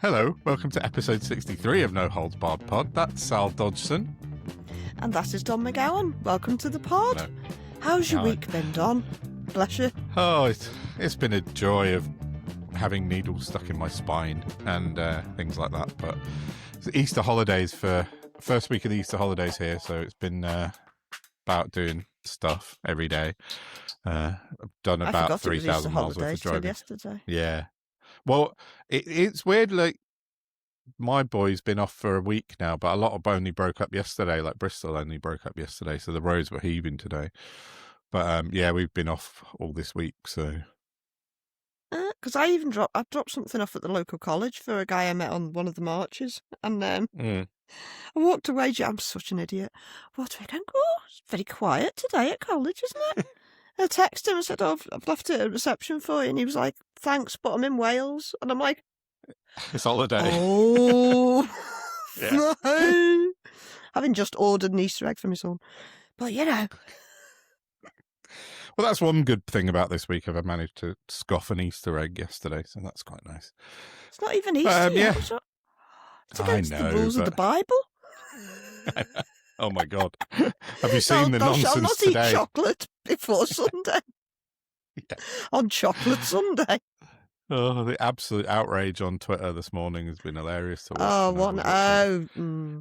Hello, welcome to episode 63 of No Holds Barred Pod. That's Sal Dodgson. And that is Don McGowan. Welcome to the pod. Hello. How's your week been, Don? Bless you. Oh, it's been a joy of having needles stuck in my spine and things like that. But it's the Easter holidays first week of the Easter holidays here, so it's been about doing stuff every day. I've done about 3,000 miles worth of driving. Yesterday. Yeah. Well, it's weird, like, my boy's been off for a week now, but a lot of only broke up yesterday, like Bristol only broke up yesterday, so the roads were heaving today. But, yeah, we've been off all this week, so... Because I dropped something off at the local college for a guy I met on one of the marches, and then I walked away. I'm such an idiot. What do I go? Oh, it's very quiet today at college, isn't it? I texted him and said, oh, I've left a reception for you. And he was like, thanks, but I'm in Wales. And I'm like... It's holiday. Oh, no. Having just ordered an Easter egg for my son. But, you know... Well, that's one good thing about this week. I've managed to scoff an Easter egg yesterday, so that's quite nice. It's not even Easter yet. Yeah. It's against the rules of the Bible. Oh, my God. Have you seen the nonsense shall not today? Eat chocolate before Sunday. Yeah. On Chocolate Sunday. Oh, the absolute outrage on Twitter this morning has been hilarious to watch. Oh, what?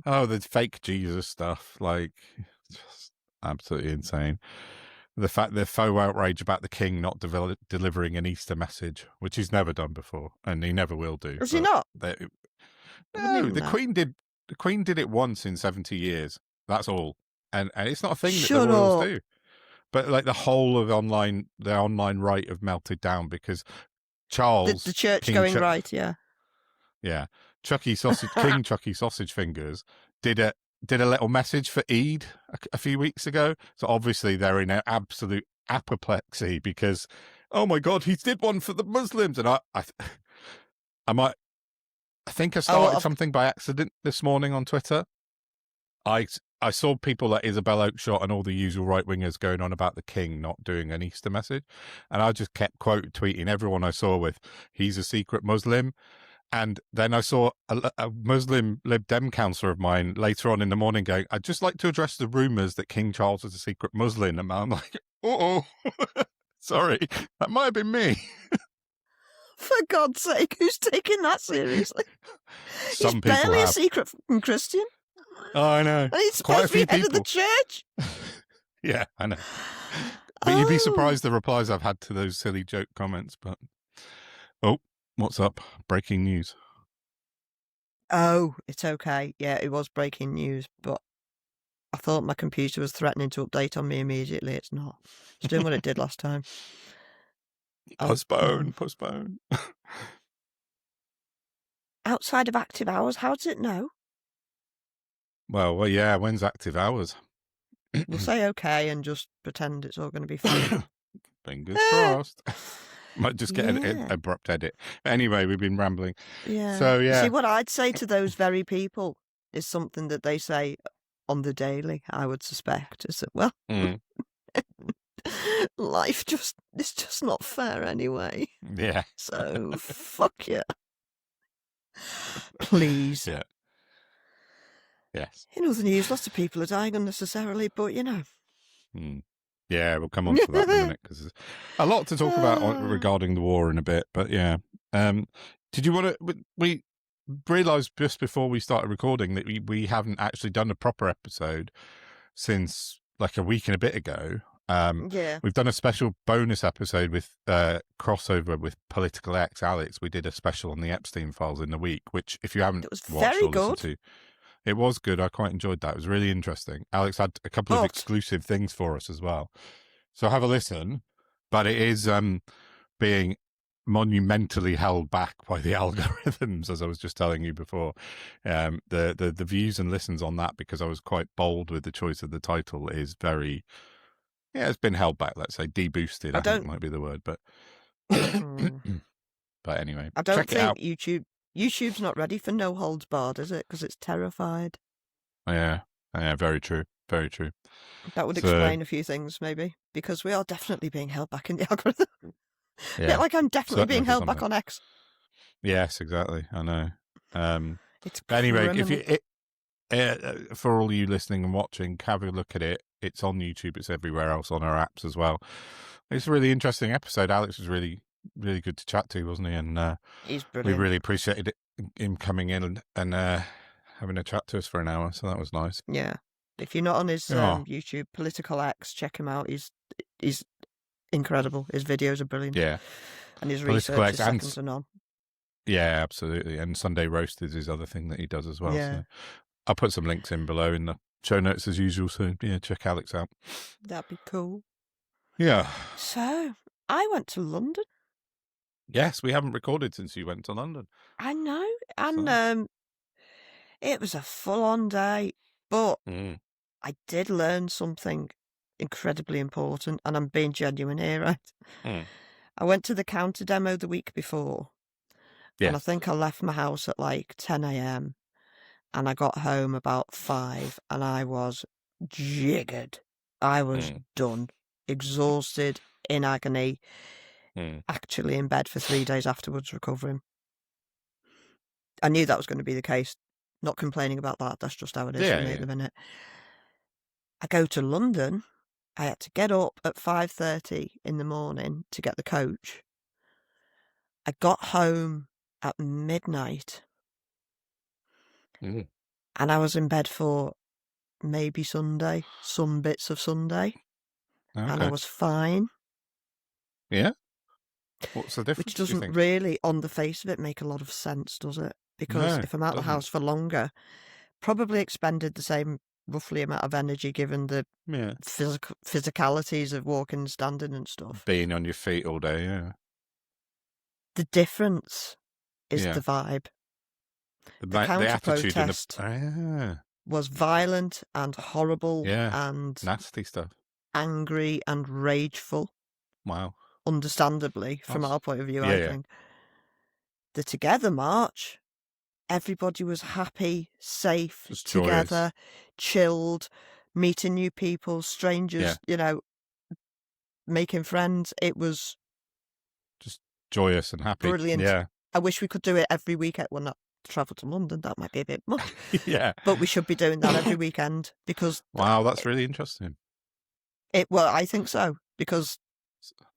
Oh, the fake Jesus stuff. Like, just absolutely insane. The faux outrage about the king not delivering an Easter message, which he's never done before, and he never will do. Is he not? No, the Queen did. The Queen did it once in 70 years. That's all, and it's not a thing that the royals do. But like the whole of the online right have melted down because Charles, the church going right, yeah. King Chucky Sausage Fingers did a little message for Eid a few weeks ago. So obviously they're in absolute apoplexy because, oh my God, he did one for the Muslims. And I think I started something by accident this morning on Twitter. I saw people like Isabel Oakeshott and all the usual right-wingers going on about the king not doing an Easter message. And I just kept tweeting everyone I saw with, he's a secret Muslim. And then I saw a Muslim Lib Dem councillor of mine later on in the morning going, I'd just like to address the rumours that King Charles is a secret Muslim. And I'm like, sorry, that might have been me. For God's sake, who's taking that seriously? He's barely a secret Christian. Oh, I know. And he's supposed to be head of the church. Yeah, I know. But you'd be surprised the replies I've had to those silly joke comments. But what's up? Breaking news. Oh, it's okay. Yeah, it was breaking news, but I thought my computer was threatening to update on me immediately. It's not. It's doing what it did last time. Postpone. Outside of active hours, how does it know? Well, yeah, when's active hours? We'll say okay and just pretend it's all going to be fine. Fingers crossed. Might just get an abrupt edit. Anyway, we've been rambling. Yeah. So, yeah. See, what I'd say to those very people is something that they say on the daily, I would suspect, is that, well, life is just not fair anyway. Yeah. So, fuck you. Please. Yeah. Yes. In other news, lots of people are dying unnecessarily, but you know. Yeah, we'll come on to that in a minute because there's a lot to talk about regarding the war in a bit. But yeah, did you want to? We realised just before we started recording that we haven't actually done a proper episode since like a week and a bit ago. We've done a special bonus episode with crossover with Political X Alex. We did a special on the Epstein files in the week, which if you haven't watched or listened to. It was good. I quite enjoyed that. It was really interesting. Alex had a couple of exclusive things for us as well. So have a listen. But it is being monumentally held back by the algorithms, as I was just telling you before. The views and listens on that, because I was quite bold with the choice of the title, is very... Yeah, it's been held back, let's say. Deboosted, I think might be the word. But but anyway, I don't think YouTube's not ready for no holds barred, is it? Because it's terrified. Yeah, very true. Very true. That would explain a few things, maybe. Because we are definitely being held back in the algorithm. Yeah, like I'm definitely being held back on X. Yes, exactly. I know. It's But anyway, criminal. for all you listening and watching, have a look at it. It's on YouTube. It's everywhere else on our apps as well. It's a really interesting episode. Alex was really, really good to chat to, wasn't he? And He's we brilliant. really appreciated him coming in and having a chat to us for an hour. So that was nice. Yeah. If you're not on his YouTube, Political X, check him out. He's incredible. His videos are brilliant. Yeah. And his research is second to none. Yeah, absolutely. And Sunday Roast is his other thing that he does as well. Yeah. So I'll put some links in below in the show notes as usual. So yeah, check Alex out. That'd be cool. Yeah. So I went to London. Yes, we haven't recorded since you went to London. I know. And it was a full-on day, but I did learn something incredibly important, and I'm being genuine here, right? I went to the counter demo the week before, and I think I left my house at like 10 a.m, and I got home about 5, and I was jiggered. I was done, exhausted, in agony, actually in bed for 3 days afterwards recovering. I knew that was going to be the case. Not complaining about that. That's just how it is for me at the minute. I go to London. I had to get up at 5:30 in the morning to get the coach. I got home at midnight. And I was in bed for maybe Sunday, some bits of Sunday. Okay. And I was fine. Yeah? What's the difference? Which doesn't really, on the face of it, make a lot of sense, does it? Because if I'm out of the house for longer, probably expended the same roughly amount of energy given the physicalities of walking and standing and stuff. Being on your feet all day, yeah. The difference is the vibe. The counter-protest was violent and horrible and nasty stuff. Angry and rageful. Wow. Understandably, from our point of view, I think. The Together March, everybody was happy, safe, just together, joyous. Chilled, meeting new people, strangers, making friends. It was just joyous and happy. Brilliant. Yeah. I wish we could do it every weekend. Well, not travel to London, that might be a bit much. Yeah. But we should be doing that every weekend because... Wow, that's really interesting. Well, I think so, because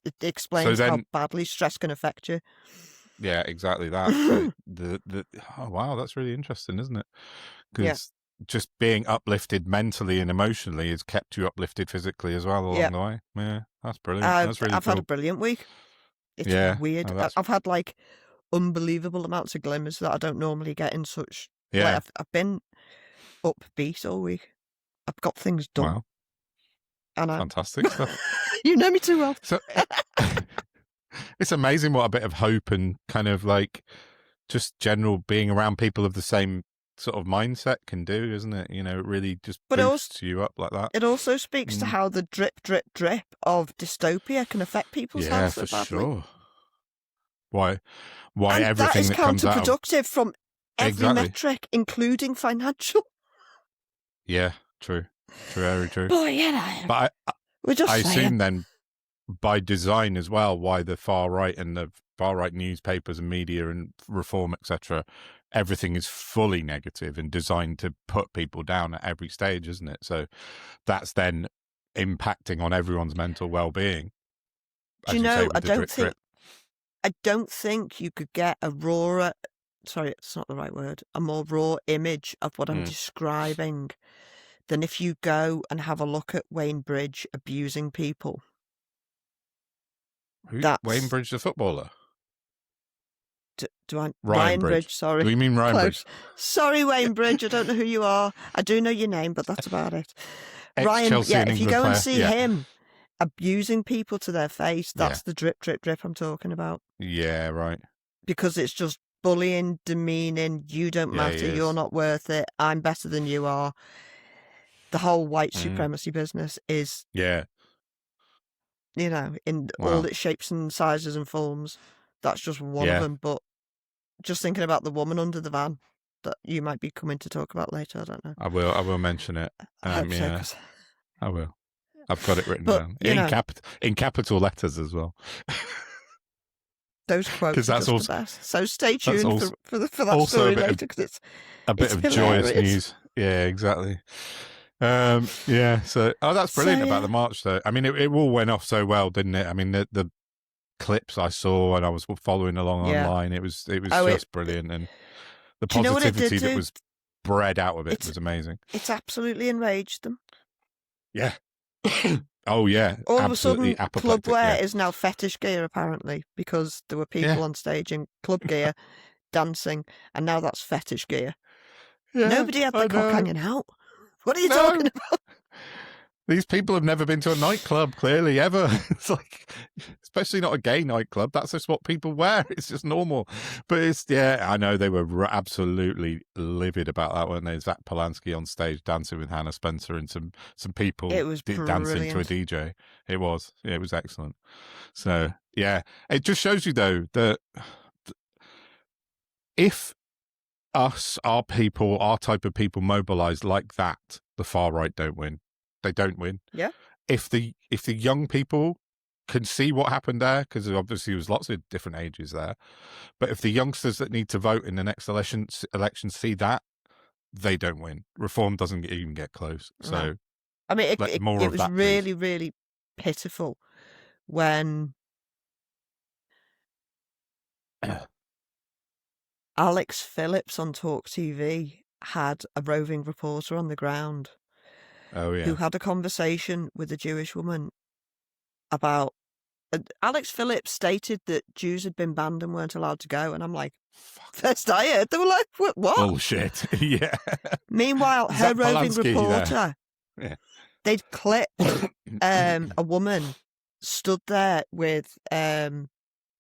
it explains how badly stress can affect you. Yeah, exactly that. So wow, that's really interesting, isn't it? Because just being uplifted mentally and emotionally has kept you uplifted physically as well along the way. Yeah, that's brilliant. That's really I've cool. had a brilliant week. It's weird. I've had like unbelievable amounts of glimmers that I don't normally get in such. Yeah, like, I've been upbeat all week. I've got things done. Wow, and fantastic stuff. You know me too well. So it's amazing what a bit of hope and kind of like just general being around people of the same sort of mindset can do, isn't it? You know, it really just boosts you up like that. It also speaks to how the drip, drip, drip of dystopia can affect people's health so badly. Sure. Why and everything that comes out is counterproductive from every metric, including financial. Yeah, true, very true. But but we're just I assume then by design as well why the far right and the far right newspapers and media and reform, etc., everything is fully negative and designed to put people down at every stage, isn't it? So that's then impacting on everyone's mental well-being. Do you know, I don't think you could get a rawer, sorry, it's not the right word, a more raw image of what I'm describing than if you go and have a look at Wayne Bridge abusing people. Wayne Bridge, the footballer? Ryan Bridge, sorry. Do you mean Ryan Bridge? Sorry, Wayne Bridge, I don't know who you are. I do know your name, but that's about it. Ryan, if you go and see him abusing people to their face, that's the drip, drip, drip I'm talking about. Yeah, right. Because it's just bullying, demeaning, you don't matter, you're not worth it, I'm better than you are. The whole white supremacy business is, you know, in all its shapes and sizes and forms. That's just one of them. But just thinking about the woman under the van that you might be coming to talk about later, I don't know. I will mention it. I hope so, I will. I've got it written down in capital letters as well. Those quotes are that's just also, the best. So stay that's tuned also, for that also story later because a bit it's of hilarious. joyous news. Yeah, exactly. Yeah. So, that's brilliant about the march, though. I mean, it all went off so well, didn't it? I mean, the clips I saw and I was following along online, it was just brilliant, and the positivity that was bred out of it was amazing. It's absolutely enraged them. Yeah. Oh yeah. All of a sudden, apoplectic, club wear is now fetish gear, apparently, because there were people on stage in club gear dancing, and now that's fetish gear. Yeah, nobody had their cock hanging out. What are you talking about? These people have never been to a nightclub, clearly, ever. It's like, especially not a gay nightclub. That's just what people wear. It's just normal. But I know they were absolutely livid about that, weren't they? Zach Polanski on stage dancing with Hannah Spencer and some people dancing to a DJ. It was excellent. So, yeah, it just shows you, though, that if our people, our type of people mobilize like that, the far right don't win. They don't win. Yeah. If the young people can see what happened there, because obviously there was lots of different ages there, but if the youngsters that need to vote in the next election see that, they don't win. Reform doesn't even get close. So, I mean, it was really, really pitiful when Alex Phillips on Talk TV had a roving reporter on the ground. Oh, yeah. Who had a conversation with a Jewish woman about... Alex Phillips stated that Jews had been banned and weren't allowed to go. And I'm like, first I heard, they were like, what? Bullshit. Yeah. Meanwhile, her roving reporter, they'd clipped a woman stood there with a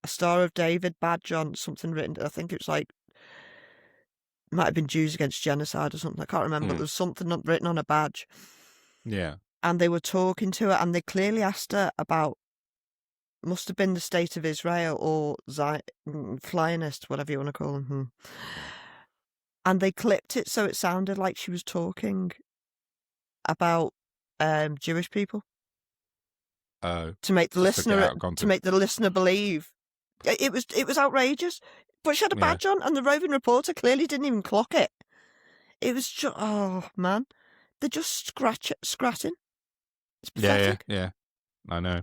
Star of David badge on, something written, I think it was like, might have been Jews Against Genocide or something. I can't remember. There was something written on a badge. Yeah. And they were talking to her, and they clearly asked her about, must have been the State of Israel or Zionist, whatever you want to call them. And they clipped it so it sounded like she was talking about Jewish people. Oh. To make the listener believe. It was outrageous. But she had a badge on, and the roving reporter clearly didn't even clock it. It was just, oh man, they're just scratching. It's pathetic. Yeah. I know.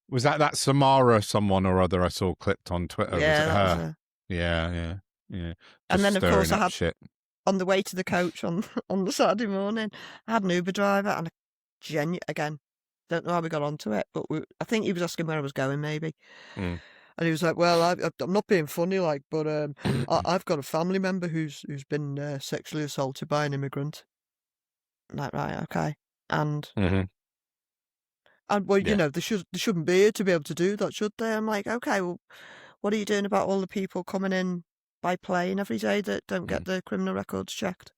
Was that Samara someone or other I saw clipped on Twitter? Yeah, was it her? Yeah. Just and then of course I had shit. On the way to the coach on the Saturday morning, I had an Uber driver and again, don't know how we got onto it, but I think he was asking where I was going, maybe. And he was like, "Well, I'm not being funny, like, but I've got a family member who's been sexually assaulted by an immigrant." I'm like, right, okay, and well, you know, they shouldn't be here to be able to do that, should they? I'm like, okay, well, what are you doing about all the people coming in by plane every day that don't get their criminal records checked?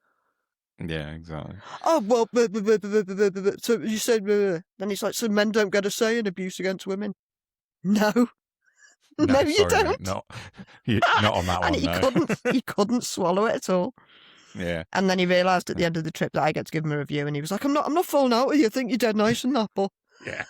Yeah, exactly. Oh, well, so you said, then he's like, so men don't get a say in abuse against women? No. No, you don't. Mate, not on that one. And he couldn't swallow it at all. Yeah. And then he realised at the end of the trip that I get to give him a review, and he was like, I'm not falling out with you. I think you're dead nice and that, but... Yeah.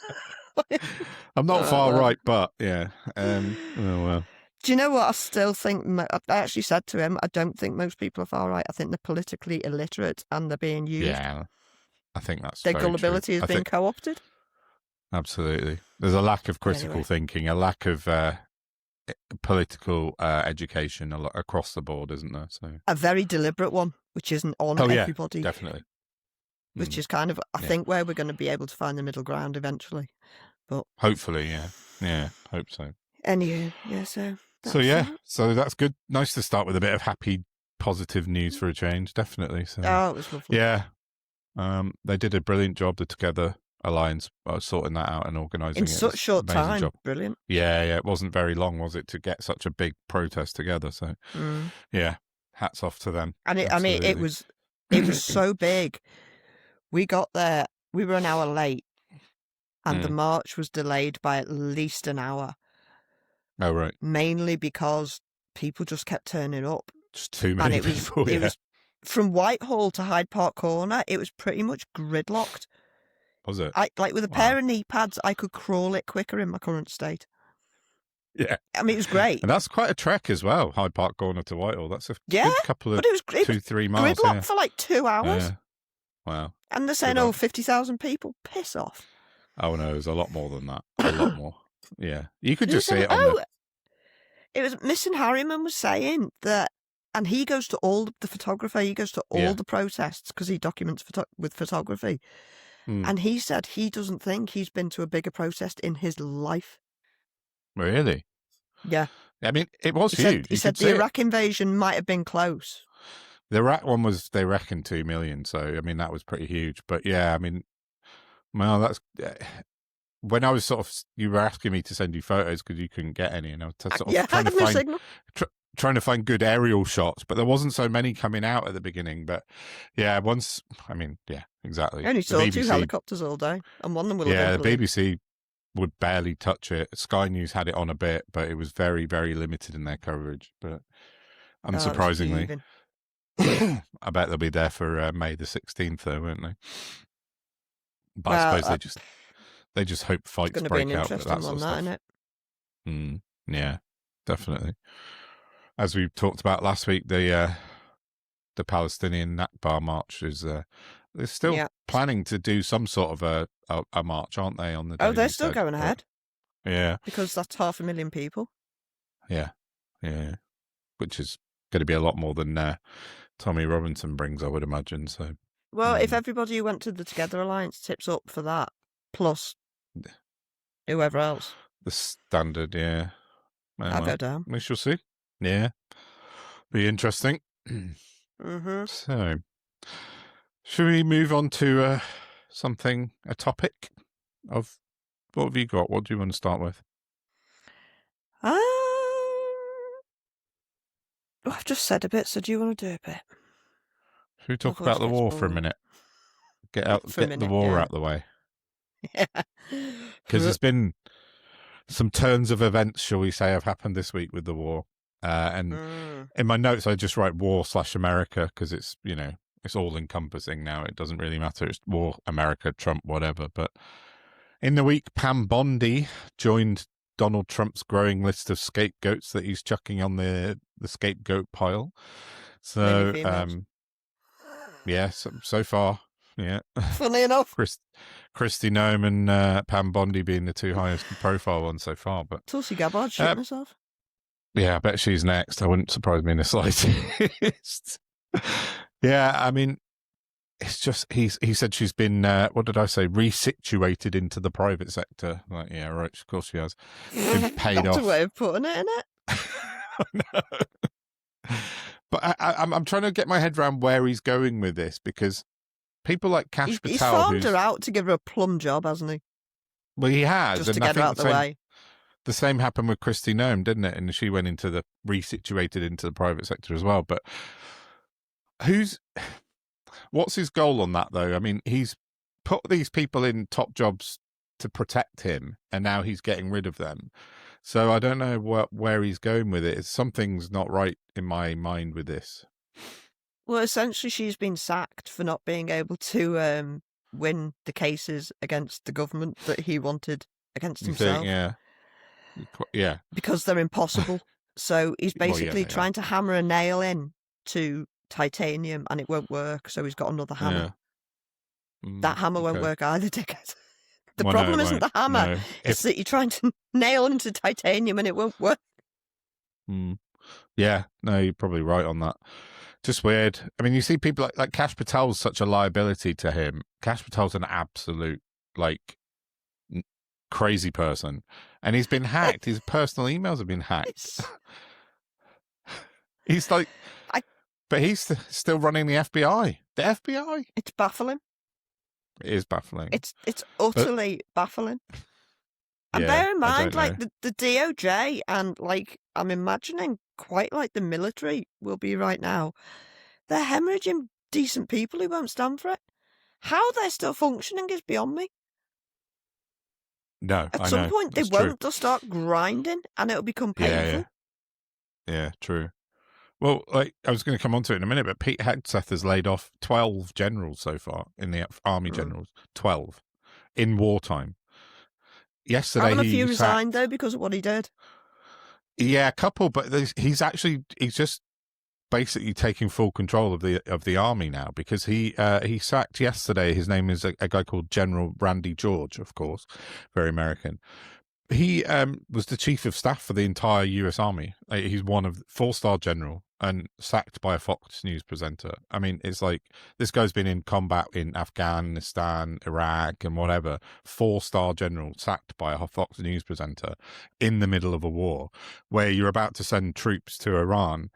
I'm not far right, but yeah. Oh, well. Do you know what? I still think... I actually said to him, I don't think most people are far right. I think they're politically illiterate and they're being used. Yeah, I think that's their gullibility is being co-opted. Absolutely. There's a lack of critical thinking, a lack of political education across the board, isn't there? So a very deliberate one, which isn't on everybody. Definitely. Which is kind of, I think, where we're going to be able to find the middle ground eventually. But hopefully, yeah, hope so. Anyway, so that's good. Nice to start with a bit of happy, positive news for a change. Definitely. So it was lovely. Yeah, they did a brilliant job. The Together Alliance sorting that out and organising in such short time. Job. Brilliant. Yeah. It wasn't very long, was it, to get such a big protest together? So yeah, hats off to them. And it was so big. We got there. We were an hour late, and the march was delayed by at least an hour. Oh right. Mainly because people just kept turning up. Just too many people. It was from Whitehall to Hyde Park Corner. It was pretty much gridlocked. Was it? With a pair of knee pads, I could crawl it quicker in my current state. Yeah. I mean, it was great. And that's quite a trek as well, Hyde Park Corner to Whitehall. That's a good couple of but it was 2-3 miles. Gridlock for like 2 hours. Yeah. Wow. And they're saying, 50,000 people. Piss off. Oh, no, it was a lot more than that. A lot more. Yeah. You could just see it on It was Missing Harriman was saying that, and he goes to all the photographer, he goes to all the protests because he documents with photography. And he said he doesn't think he's been to a bigger protest in his life. Really? Yeah. I mean, it was huge. He said the Iraq invasion might have been close. The Iraq one was, they reckon, 2 million. So, I mean, that was pretty huge. But yeah, I mean, well, that's... when I was you were asking me to send you photos because you couldn't get any, and I was trying to find good aerial shots, but there wasn't so many coming out at the beginning. But yeah, exactly. I only saw 2 helicopters all day, and one of them will have been the BBC would barely touch it. Sky News had it on a bit, but it was very, very limited in their coverage. But unsurprisingly, I bet they'll be there for May the 16th, though, won't they? But I suppose they just hope fights break out. That sort of stuff. Isn't it? Yeah, definitely. As we talked about last week, the Palestinian Nakba march is they're still planning to do some sort of a march, aren't they? On the day they're still going ahead. Yeah, because that's 500,000 people. Yeah, which is going to be a lot more than Tommy Robinson brings, I would imagine. So, well, if everybody who went to the Together Alliance tips up for that, plus whoever else, the standard, I'll go down. We shall see. Yeah, be interesting. Mm-hmm. So, should we move on to a topic of what have you got? What do you want to start with? I've just said a bit, so do you want to do a bit? Should we talk about the war for a minute? Get the war out of the way. Yeah. Because there's been some turns of events, shall we say, have happened this week with the war. And in my notes, I just write war/America because it's, it's all encompassing now. It doesn't really matter. It's war, America, Trump, whatever. But in the week, Pam Bondi joined Donald Trump's growing list of scapegoats that he's chucking on the scapegoat pile. So, so far, yeah. Funny enough. Kristi Noem and Pam Bondi being the 2 highest profile ones so far. But Tulsi Gabbard shooting herself. Yeah, I bet she's next. I wouldn't surprise me in the slightest. Yeah, I mean, it's just he said she's been what did I say? Resituated into the private sector. Like, yeah, right. Of course she has. Been paid off. That's a way of putting it, isn't it? No. But I'm trying to get my head around where he's going with this, because people like Kash Patel, he's farmed her out to give her a plum job, hasn't he? Well, he has, just to get her out of the way. The same happened with Kristi Noem, didn't it? And she went resituated into the private sector as well. But what's his goal on that, though? I mean, he's put these people in top jobs to protect him, and now he's getting rid of them. So I don't know where he's going with it. Something's not right in my mind with this. Well, essentially, she's been sacked for not being able to win the cases against the government that he wanted against himself. Yeah. Because they're impossible. So he's basically trying to hammer a nail in to titanium, and it won't work. So he's got another hammer. Yeah. That hammer won't work either, dickhead. The problem isn't the hammer. No. It's that you're trying to nail into titanium and it won't work. Yeah, no, you're probably right on that. Just weird. I mean, you see people like Kash Patel's such a liability to him. Kash Patel's an absolute, crazy person. And he's been hacked. His personal emails have been hacked. He's but he's still running the FBI. The FBI. It's baffling. It is baffling. It's utterly baffling. And bear in mind, the DOJ and I'm imagining quite like the military will be right now. They're hemorrhaging decent people who won't stand for it. How they're still functioning is beyond me. No, At some point they won't. They'll start grinding and it'll become painful. Yeah, true. Well, I was going to come on to it in a minute, but Pete Hegseth has laid off 12 generals so far in the army generals. 12 in wartime. Yesterday, haven't a few resigned though because of what he did. Yeah, a couple, but he's just basically taking full control of the army now, because he sacked yesterday. His name is a guy called General Randy George, of course, very American. He was the chief of staff for the entire U.S. Army. He's one of 4-star general and sacked by a Fox News presenter. I mean, it's like this guy's been in combat in Afghanistan, Iraq, and whatever. 4-star general sacked by a Fox News presenter in the middle of a war where you're about to send troops to Iran.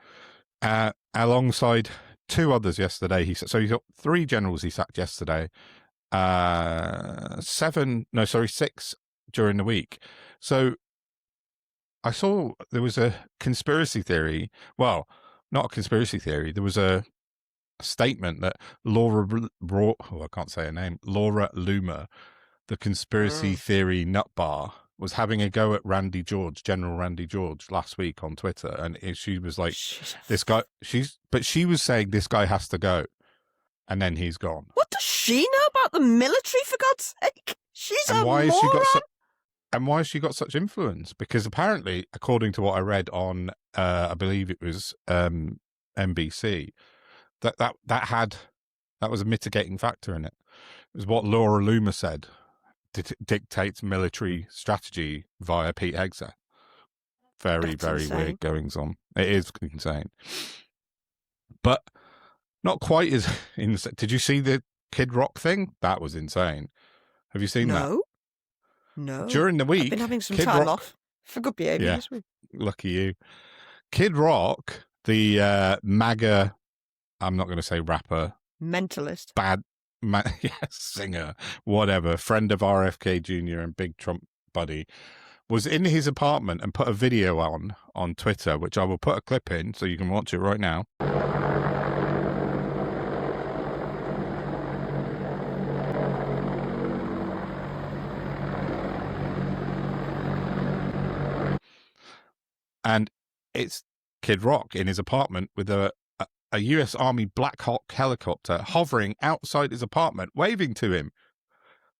Alongside 2 others yesterday. So he's got 3 generals he sacked yesterday. 6 during the week. So I saw there was a conspiracy theory. Well, not a conspiracy theory. There was a statement that Laura Loomer, the conspiracy theory nutbar, was having a go at General Randy George, last week on Twitter, and she was like, "This guy." She was saying this guy has to go, and then he's gone. What does she know about the military, for God's sake? She's and a why moron. has she got and why has she got such influence? Because apparently, according to what I read on, I believe it was NBC, that was a mitigating factor in it. It was what Laura Loomer said. Dictates military strategy via Pete Hegseth. Very, That's very insane. weird goings on. It is insane. But not quite as insane. Did you see the Kid Rock thing? That was insane. Have you seen that? No. During the week, I've been having some Kid time Rock, off for good behaviour this week. Lucky you. Kid Rock, the MAGA, I'm not going to say rapper. Mentalist. Singer, whatever, friend of RFK Jr. and big Trump buddy, was in his apartment and put a video on Twitter, which I will put a clip in so you can watch it right now. And it's Kid Rock in his apartment with a US Army Black Hawk helicopter hovering outside his apartment, waving to him.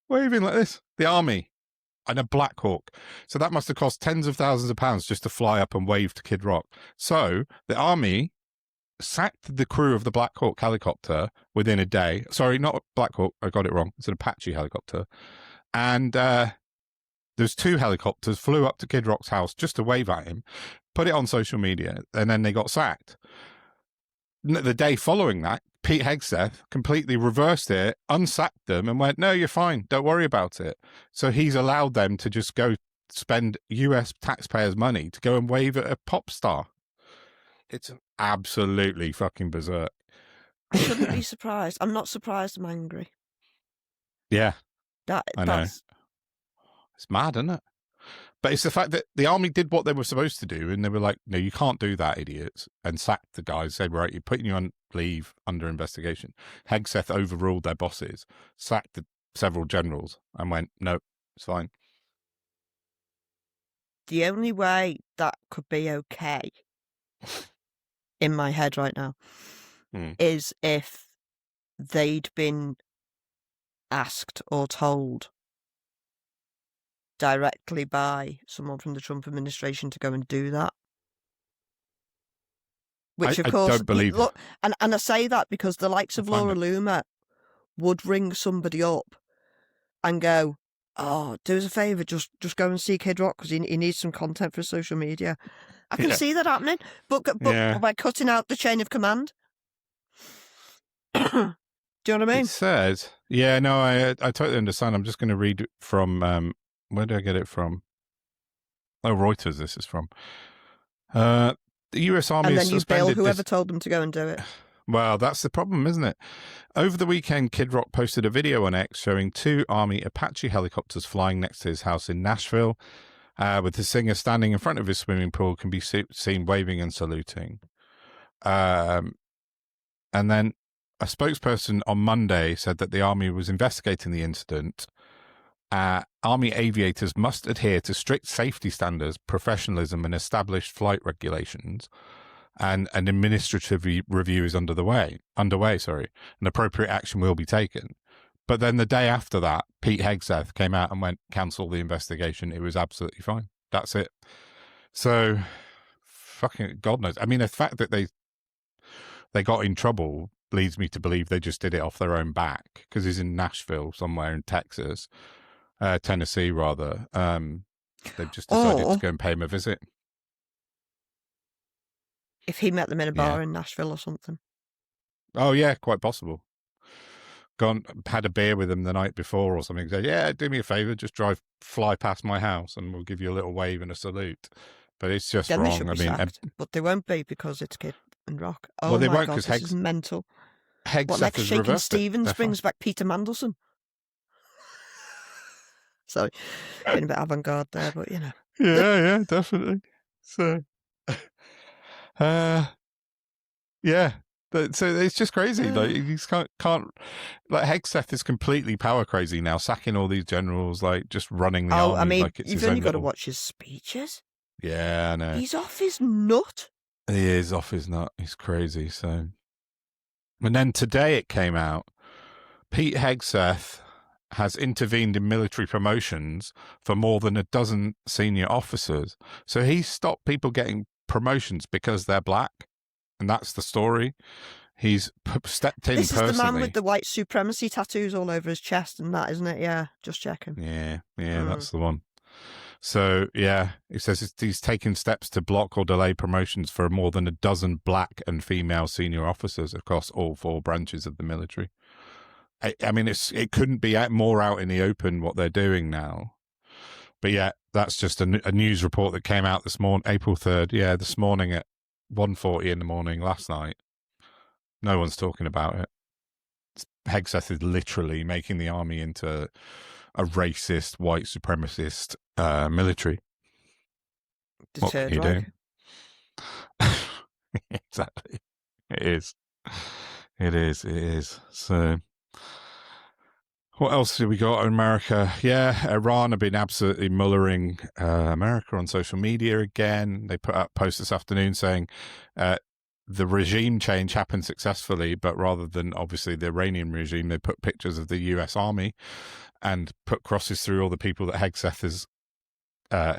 Waving like this. The Army. And a Black Hawk. So that must have cost tens of thousands of pounds just to fly up and wave to Kid Rock. So the Army sacked the crew of the Black Hawk helicopter within a day. Sorry, not Black Hawk. I got it wrong. It's an Apache helicopter. And there's 2 helicopters flew up to Kid Rock's house just to wave at him, put it on social media, and then they got sacked. The day following that, Pete Hegseth completely reversed it, unsacked them, and went, "No, you're fine. Don't worry about it." So he's allowed them to just go spend US taxpayers' money to go and wave at a pop star. It's absolutely fucking berserk. I shouldn't be surprised. I'm not surprised. I'm angry. Yeah, I know. That's... It's mad, isn't it? But it's the fact that the Army did what they were supposed to do, and they were like, "No, you can't do that, idiots," and sacked the guys. Said, "Right, you're putting you on leave under investigation." Hegseth overruled their bosses, sacked several generals, and went, "No, it's fine." The only way that could be okay in my head right now is if they'd been asked or told directly by someone from the Trump administration to go and do that. Which, of course, I don't believe. Look, and I say that because the likes of Laura Loomer would ring somebody up and go, "Oh, do us a favour, just go and see Kid Rock because he needs some content for social media." I can see that happening, but by cutting out the chain of command. Do you know what I mean? It says, yeah, no, I totally understand. I'm just going to read from, where did I get it from? Oh, Reuters, this is from. The US Army and has then you suspended bill whoever told them to go and do it. Well, that's the problem, isn't it? Over the weekend, Kid Rock posted a video on X showing 2 Army Apache helicopters flying next to his house in Nashville, with the singer standing in front of his swimming pool, can be seen waving and saluting. And then a spokesperson on Monday said that the Army was investigating the incident. Army aviators must adhere to strict safety standards, professionalism, and established flight regulations. And an administrative review is underway. And appropriate action will be taken. But then the day after that, Pete Hegseth came out and went, "Cancel the investigation. It was absolutely fine." That's it. So fucking God knows. I mean, the fact that they got in trouble leads me to believe they just did it off their own back, because he's in Nashville somewhere in Texas, Tennessee rather. They've just decided to go and pay him a visit. If he met them in a bar in Nashville or something. Oh yeah, quite possible. Gone, had a beer with them the night before or something. Said, yeah, do me a favor, just fly past my house, and we'll give you a little wave and a salute. But it's just then wrong. They should be sacked, but they won't be, because it's Kid and Rock. Oh, well, they won't, because this is mental. Hegseth next? has Shaking Stevens brings back Peter Mandelson. Sorry, being a bit avant-garde there, but you know. Yeah, definitely. So, yeah. So it's just crazy. Like, he can't. Like, Hegseth is completely power crazy now, sacking all these generals, like just running the army. I mean, like it's you've only got to watch his speeches. Yeah, I know. He's off his nut. He is off his nut. He's crazy. So, and then today it came out, Pete Hegseth has intervened in military promotions for more than a dozen senior officers. So he stopped people getting promotions because they're black, and that's the story. He's stepped in personally. This is the man with the white supremacy tattoos all over his chest and that, isn't it? Yeah, just checking. Yeah, that's the one. So, yeah, he says he's taken steps to block or delay promotions for more than a dozen black and female senior officers across all 4 branches of the military. I mean, it couldn't be more out in the open what they're doing now. But yeah, that's just a news report that came out this morning, April 3rd. Yeah, this morning at 1:40 in the morning last night. No one's talking about it. Hegseth is literally making the army into a racist, white supremacist military. What can you do? Exactly. It is. So, what else have we got in America? Yeah, Iran have been absolutely mullering America on social media again. They put up a post this afternoon saying the regime change happened successfully, but rather than obviously the Iranian regime, they put pictures of the US Army and put crosses through all the people that Hegseth has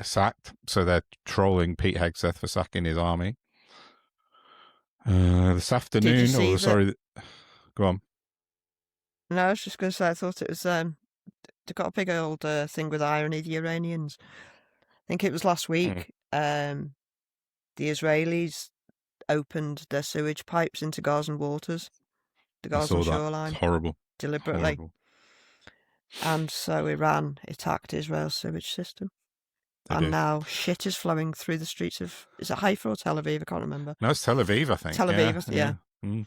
sacked. So they're trolling Pete Hegseth for sacking his army. This afternoon, go on. No, I was just going to say, I thought it was, they've got a big old thing with irony, the Iranians. I think it was last week, the Israelis opened their sewage pipes into Gazan waters, the Gazan shoreline. It's horrible. Deliberately. Horrible. And so Iran attacked Israel's sewage system. Now shit is flowing through the streets of, is it Haifa or Tel Aviv? I can't remember. No, it's Tel Aviv, I think. Tel Aviv, yeah. Mm.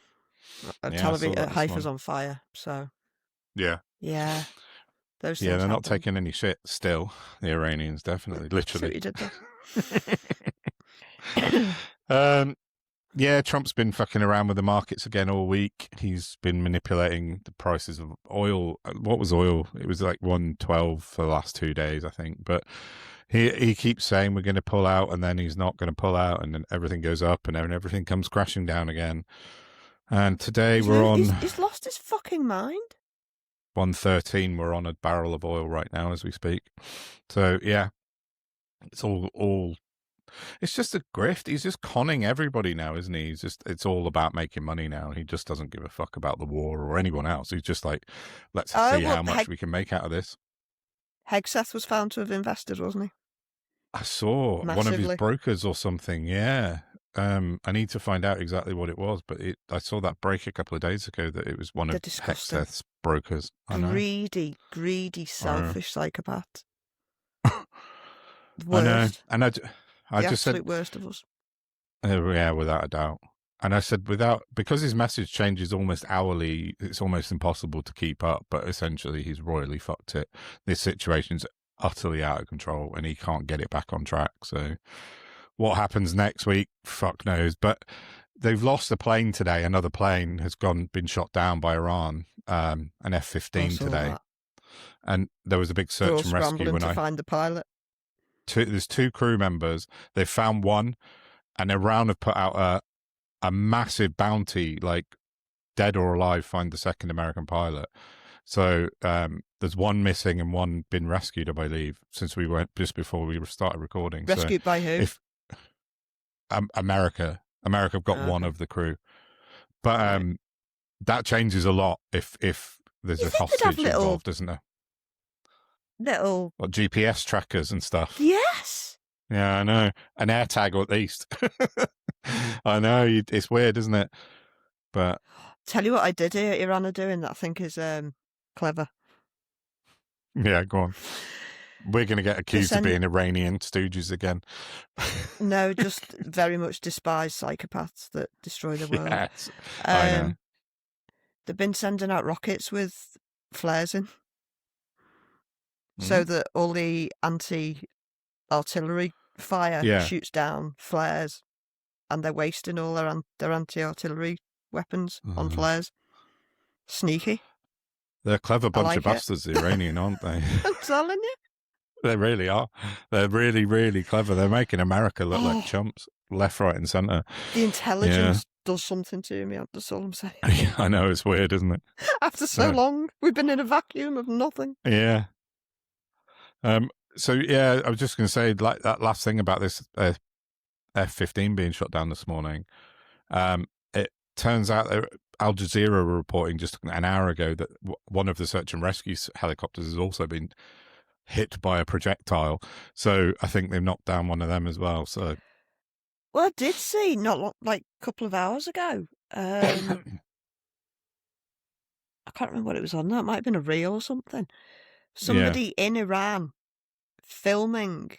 Tel Aviv, Haifa's on fire, so. Yeah. Yeah. Those things they're happen. not taking any shit still, the Iranians, definitely, literally. Yeah, Trump's been fucking around with the markets again all week. He's been manipulating the prices of oil. What was oil? It was like 112 for the last 2 days, I think. But he keeps saying we're going to pull out, and then he's not going to pull out, and then everything goes up, and then everything comes crashing down again. And today he's lost his fucking mind. 113, we're on a barrel of oil right now as we speak. So yeah, it's all it's just a grift. He's just conning everybody now, isn't he? It's all about making money now. He just doesn't give a fuck about the war or anyone else. He's just like, let's see how much we can make out of this. Hegseth was found to have invested, wasn't he? I saw one of his brokers or something. Yeah. I need to find out exactly what it was, but I saw that break a couple of days ago that it was one of Hegseth's brokers. Greedy, selfish psychopath. I know, and I just said, worst of us. Yeah, without a doubt. And I said, because his message changes almost hourly, it's almost impossible to keep up. But essentially, he's royally fucked it. This situation's utterly out of control, and he can't get it back on track. So, what happens next week? Fuck knows. But they've lost a plane today. Another plane has been shot down by Iran, an F-15 today. That. And there was a big search and rescue when I find the pilot. There's 2 crew members. They found one, and Iran have put out a massive bounty, like dead or alive, find the second American pilot. So there's one missing and one been rescued, I believe, since we went just before we started recording. Rescued by who? America have got one of the crew, but Right. that changes a lot if there's You a think they'd have hostage involved, isn't there? little Like GPS trackers and stuff. yes. Yeah, I know. An AirTag at least. I know. It's weird, isn't it? But Tell you what I did hear Iran are doing that I think is clever. yeah, go on. We're going to get accused of being Iranian stooges again. No, just very much despised psychopaths that destroy the world. Yes, I know. They've been sending out rockets with flares in. So that all the anti-artillery fire shoots down flares, and they're wasting all their anti-artillery weapons on flares. Sneaky. They're a clever bunch of bastards, the Iranian, aren't they? I'm telling you. They really are. They're really, really clever. They're making America look like chumps, left, right, and centre. The intelligence does something to me. That's all I'm saying. I know, it's weird, isn't it? After so long, we've been in a vacuum of nothing. Yeah. So yeah, I was just going to say, like, that last thing about this F-15 being shot down this morning. It turns out that Al Jazeera were reporting just an hour ago that one of the search and rescue helicopters has also been hit by a projectile. So I think they've knocked down one of them as well. So, well, I did see like a couple of hours ago. I can't remember what it was on. That might have been a reel or something. Somebody in Iran filming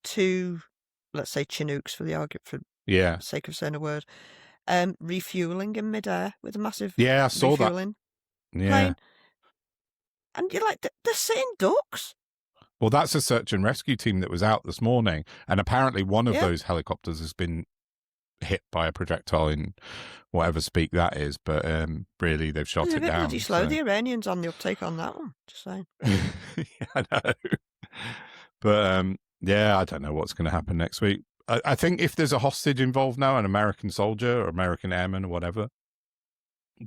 two, let's say, Chinooks for the sake of saying a word, refueling in midair with a massive I saw refueling plane. And you're like, they're sitting ducks. Well, that's a search and rescue team that was out this morning, and apparently one of those helicopters has been hit by a projectile in whatever speak that is, but really they've shot it down. They're bloody slow, the Iranians, on the uptake on that one, just saying. I know. But I don't know what's going to happen next week. I think if there's a hostage involved now, an American soldier or American airman or whatever,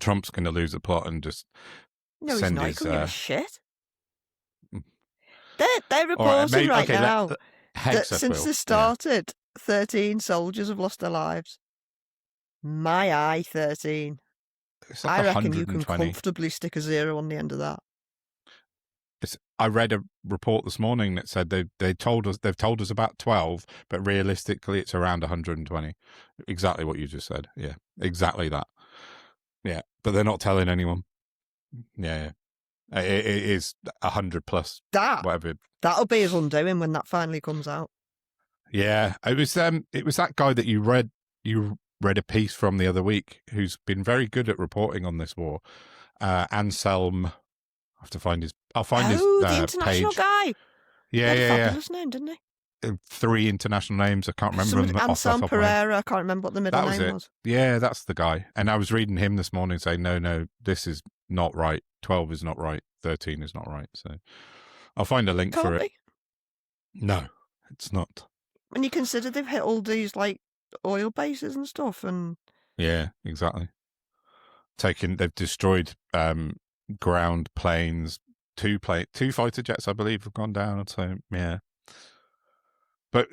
Trump's going to lose the plot and just send his... No, he's not. Shit. They're reporting now that since they started, 13 soldiers have lost their lives. My eye, 13. Like I reckon you can comfortably stick a 0 on the end of that. I read a report this morning that said they've told us about 12, but realistically it's around 120. Exactly what you just said. Yeah, exactly that. Yeah, but they're not telling anyone. Yeah. It is 100 plus. Whatever. That'll be his undoing when that finally comes out. Yeah, it was that guy that you read a piece from the other week, who's been very good at reporting on this war. Anselm. I have to find his. I'll find his. The international page. Guy. Yeah, he had a fabulous name, didn't he? 3 international names. I can't remember them. Anselm Pereira. I can't remember what the middle name was. Yeah, that's the guy. And I was reading him this morning saying, no, this is not right. 12 is not right. 13 is not right. So I'll find a link for it. No, it's not. When you consider they've hit all these like oil bases and stuff, and yeah, exactly. They've destroyed ground planes. 2 fighter jets, I believe, have gone down. So yeah, but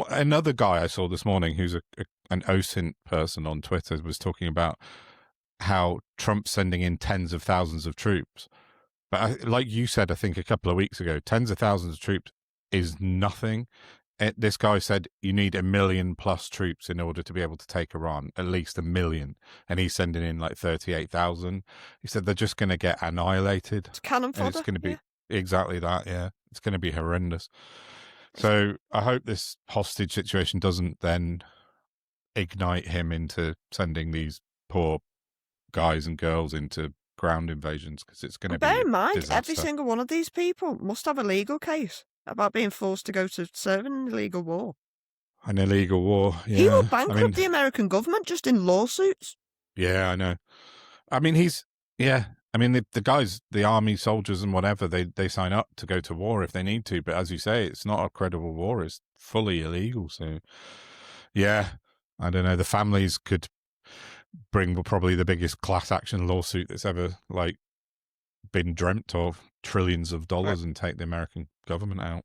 another guy I saw this morning who's an OSINT person on Twitter was talking about how Trump's sending in tens of thousands of troops. But like you said, I think a couple of weeks ago, tens of thousands of troops is nothing. This guy said you need 1 million plus troops in order to be able to take Iran, at least 1 million. And he's sending in like 38,000. He said they're just going to get annihilated. It's cannon fodder. And it's going to be exactly that, yeah. It's going to be horrendous. So I hope this hostage situation doesn't then ignite him into sending these poor guys and girls into ground invasions, because it's going to be bear in mind, disaster. Every single one of these people must have a legal case about being forced to go to serve in an illegal war. An illegal war, yeah. He will bankrupt the American government just in lawsuits. Yeah, I know. I mean, the guys, the army soldiers and whatever, they sign up to go to war if they need to. But as you say, it's not a credible war. It's fully illegal. So, yeah, I don't know. The families could bring probably the biggest class action lawsuit that's ever been dreamt of, trillions of dollars, and take the American government out.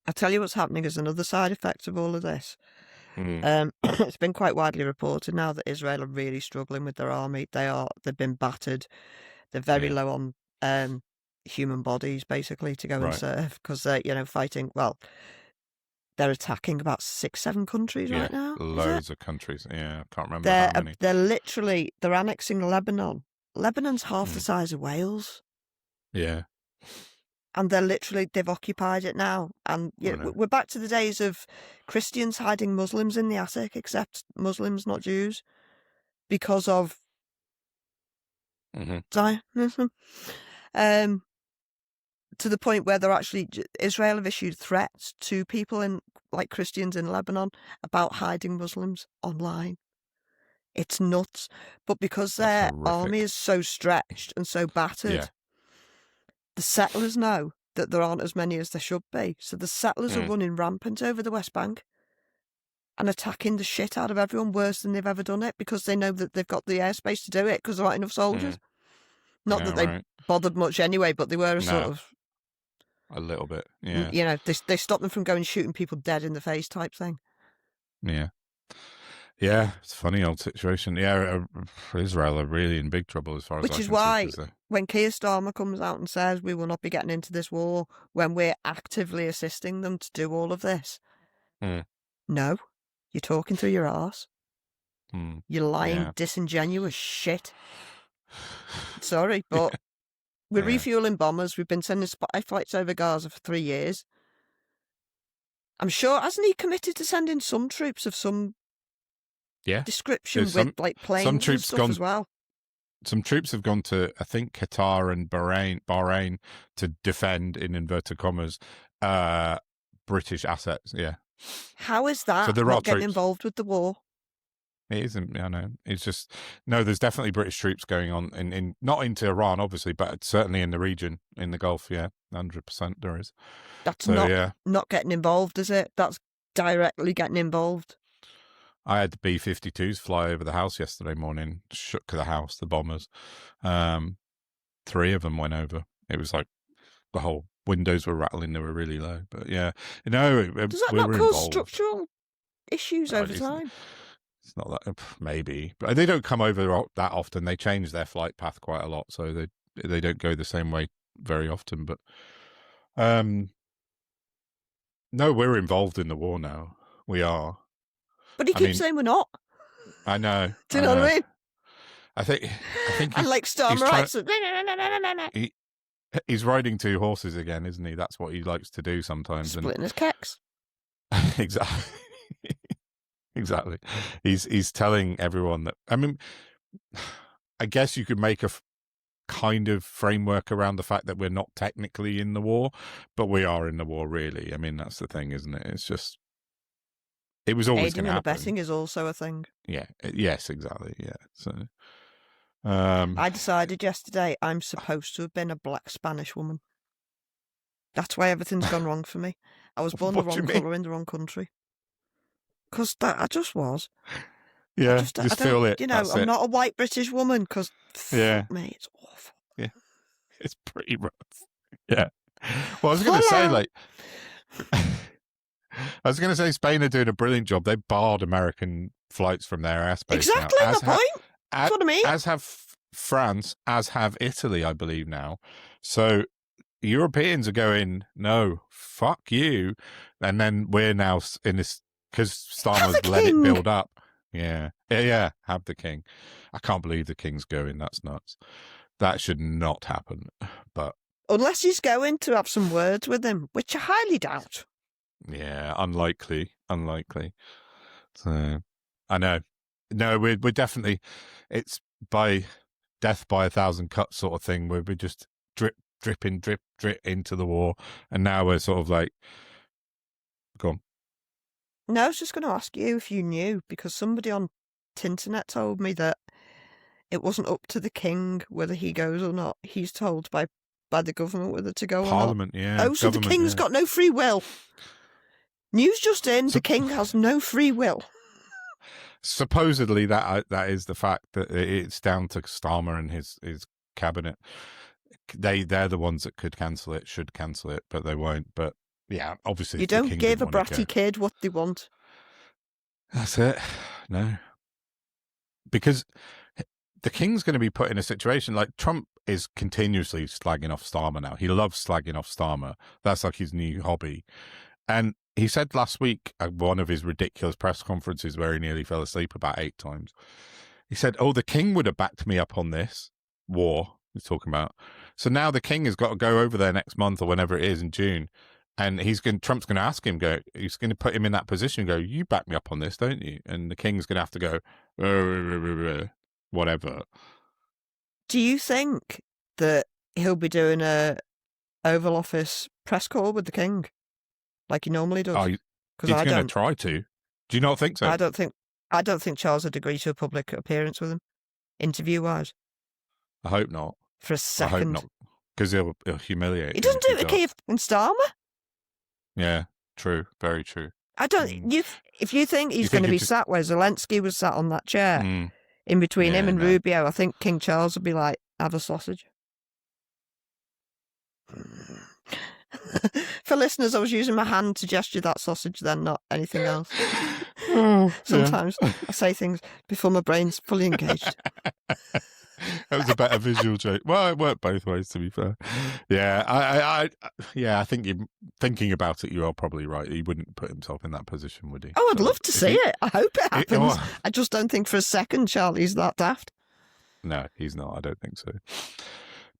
I'll tell you what's happening as another side effect of all of this. Mm. It's been quite widely reported now that Israel are really struggling with their army. They've been battered. They're very Yeah. low on human bodies, basically, to go and Right. serve, because they're, fighting. Well, they're attacking about 6-7 countries right now. Loads of countries. Yeah, I can't remember how many. They're annexing Lebanon. Lebanon's half the Mm. size of Wales. Yeah. And they've occupied it now. And we're back to the days of Christians hiding Muslims in the attic, except Muslims, not Jews, because of Zionism. To the point where Israel have issued threats to people like Christians in Lebanon about hiding Muslims online. It's nuts. But because their army is so stretched and so battered, the settlers know that there aren't as many as there should be. So the settlers are running rampant over the West Bank and attacking the shit out of everyone worse than they've ever done it, because they know that they've got the airspace to do it because there aren't enough soldiers. Not that they bothered much anyway, but they were a little bit, yeah. They stopped them from going shooting people dead in the face type thing. Yeah. Yeah, it's a funny old situation. Yeah, Israel are really in big trouble as far as I can see. Which is why when Keir Starmer comes out and says we will not be getting into this war when we're actively assisting them to do all of this. No, you're talking through your arse. You're lying, disingenuous shit. Sorry, but we're refueling bombers. We've been sending spy flights over Gaza for 3 years. I'm sure, hasn't he committed to sending some troops of some description with like planes and stuff as well? Some troops have gone to, I think, Qatar and Bahrain to defend, in inverted commas, British assets. Yeah. How is that so not getting involved with the war? It isn't. I know. It's just there's definitely British troops going on in not into Iran, obviously, but certainly in the region, in the Gulf. Yeah, 100% there is. That's not getting involved, is it? That's directly getting involved. I had the B-52s fly over the house yesterday morning, shook the house, the bombers. 3 of them went over. It was like the whole windows were rattling. They were really low. But yeah, does that not cause structural issues over time? It's not that, maybe, but they don't come over that often. They change their flight path quite a lot, so they don't go the same way very often. But no, we're involved in the war now. We are. But he keeps saying we're not. I know. Do you know what I mean? I think. And like Starmer, he's riding 2 horses again, isn't he? That's what he likes to do sometimes. Splitting his kecks. Exactly. Exactly. He's telling everyone that. I mean, I guess you could make a kind of framework around the fact that we're not technically in the war, but we are in the war, really. I mean, that's the thing, isn't it? It's just. It was always going to happen. Aiding and abetting is also a thing. Yeah. Yes, exactly. Yeah. So, I decided yesterday I'm supposed to have been a black Spanish woman. That's why everything's gone wrong for me. I was born the wrong colour in the wrong country. Because I just was. Yeah, just feel it. I'm not a white British woman because, fuck me, it's awful. Yeah, it's pretty rough. Yeah. Well, I was going to say, like... I was going to say Spain are doing a brilliant job. They barred American flights from their airspace. Exactly now, the point. That's what I mean. As have France, as have Italy, I believe now. So Europeans are going, no, fuck you. And then we're now in this, because Starmer's let it build up. Yeah. Have the king. I can't believe the king's going. That's nuts. That should not happen. But unless he's going to have some words with him, which I highly doubt. Yeah, unlikely. So, I know. No, we're definitely, it's by death by 1,000 cuts sort of thing. We're just drip into the war. And now we're sort of like, go on. No, I was just going to ask you if you knew, because somebody on Tinternet told me that it wasn't up to the king whether he goes or not. He's told by the government whether to go Parliament, or not. Yeah. Oh, so the king's got no free will. News just in, the king has no free will. Supposedly that is the fact, that it's down to Starmer and his cabinet. They're the ones that should cancel it, but they won't. But Yeah, obviously. You don't give a bratty kid what they want. That's it. No. Because the king's going to be put in a situation like Trump is continuously slagging off Starmer now. He loves slagging off Starmer. That's like his new hobby. And he said last week at one of his ridiculous press conferences where he nearly fell asleep about 8 times, he said, oh, the king would have backed me up on this war he's talking about. So now the king has got to go over there next month or whenever it is in June. And Trump's going to ask him, he's going to put him in that position and go, you back me up on this, don't you? And the king's going to have to go, whatever. Do you think that he'll be doing a Oval Office press call with the king like he normally does? He's going to try to. Do you not think so? I don't think Charles would agree to a public appearance with him, interview-wise. I hope not. For a second. I hope not, because he'll humiliate. He doesn't do it to Keir and Starmer. Yeah, true. Very true. I don't. If you think he's going to be sat where Zelensky was sat on that chair, in between him and Rubio, I think King Charles would be like, have a sausage. For listeners, I was using my hand to gesture that sausage then, not anything else. Sometimes I say things before my brain's fully engaged. That was a better visual joke. Well, it worked both ways, to be fair. Yeah, I think you thinking about it, you are probably right. He wouldn't put himself in that position, would he? Oh, I'd love to see it. I hope it happens. I just don't think for a second Charlie's that daft. No, he's not. I don't think so.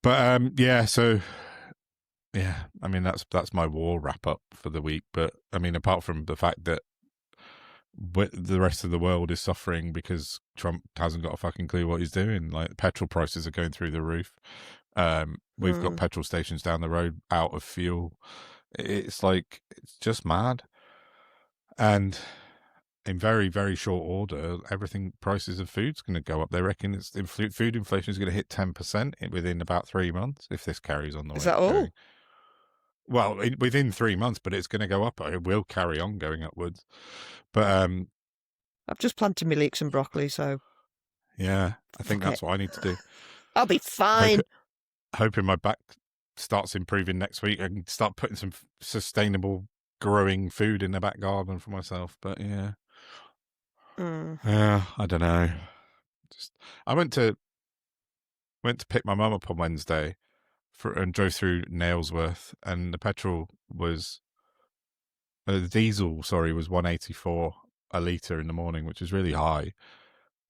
But yeah, so yeah, I mean that's my war wrap up for the week. But I mean, apart from the fact that the rest of the world is suffering because Trump hasn't got a fucking clue what he's doing. Like, petrol prices are going through the roof. We've got petrol stations down the road out of fuel. It's like, it's just mad. And in very, very short order, prices of food's going to go up. They reckon food inflation is going to hit 10% within about 3 months if this carries on the way. Is that all? Well, within 3 months, but it's going to go up. It will carry on going upwards. But I've just planted my leeks and broccoli, so yeah, I think that's what I need to do. I'll be fine. Hoping my back starts improving next week. I can start putting some sustainable growing food in the back garden for myself. But yeah, yeah, I don't know. I went to pick my mum up on Wednesday and drove through Nailsworth, and the diesel was 184 a litre in the morning, which is really high,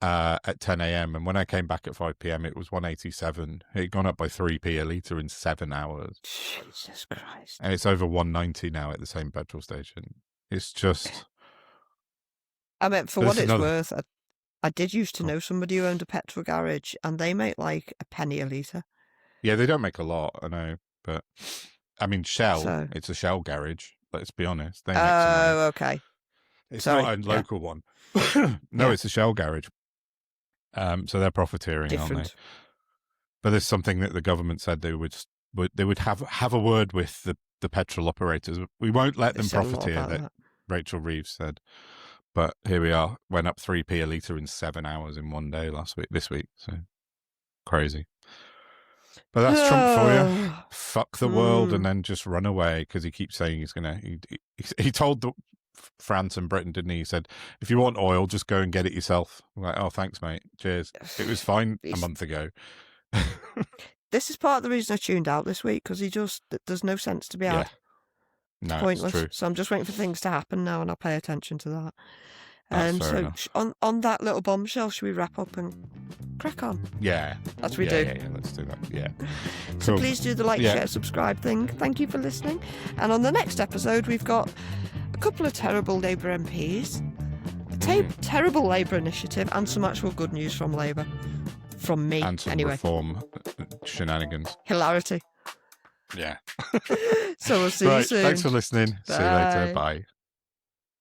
at 10 a.m. And when I came back at 5 p.m, it was 187. It had gone up by 3p a litre in 7 hours. Jesus Christ. And it's over 190 now at the same petrol station. It's just... I mean, for what it's worth, I did used to know somebody who owned a petrol garage, and they make like a penny a litre. Yeah, they don't make a lot, I know. But, I mean, Shell, it's a Shell garage. Let's be honest. They make some money. Okay. It's not a local one. No, it's a Shell garage. So they're profiteering, aren't they? But there's something that the government said they would have a word with the petrol operators. We won't let them profiteer, that Rachel Reeves said. But here we are. Went up 3p a litre in 7 hours in one day this week. So crazy. But that's Trump for you. Fuck the world and then just run away, because he keeps saying he's going to... He told France and Britain, didn't he? He said, if you want oil, just go and get it yourself. I'm like, oh, thanks, mate. Cheers. It was fine a month ago. This is part of the reason I tuned out this week, because there's no sense to be had. No, it's pointless. It's true. So I'm just waiting for things to happen now, and I'll pay attention to that. So on that little bombshell, should we wrap up and crack on? Yeah. That's what we do. Yeah, let's do that. Yeah. So please do the share, subscribe thing. Thank you for listening. And on the next episode, we've got a couple of terrible Labour MPs, a terrible Labour initiative, and some actual good news from Labour. From me, and some reform shenanigans. Hilarity. Yeah. So we'll see you soon. Thanks for listening. Bye. See you later. Bye.